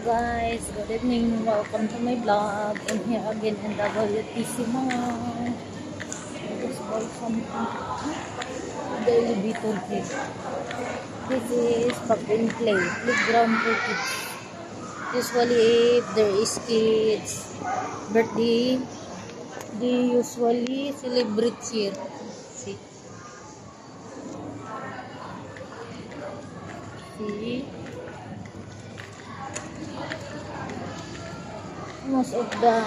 guys, good evening, welcome to my vlog. I'm here again in WTC Mall. Just welcome to the elevator here. This is Pop and Play, playground for kids. Usually if there is kids birthday, they usually celebrate here. See? Most of the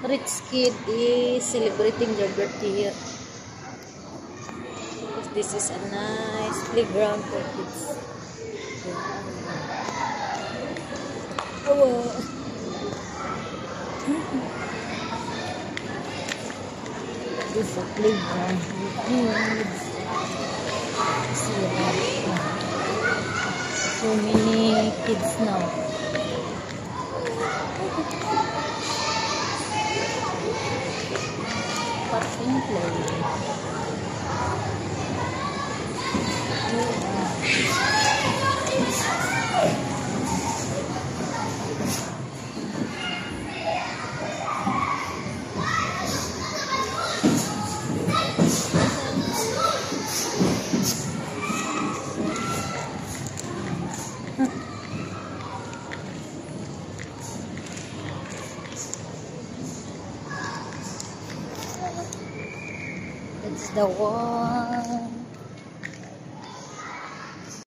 rich kid is celebrating their birthday here. This is a nice playground for kids. Oh, this is a playground for kids. See, so many kids now. Pop and Play. It's the one.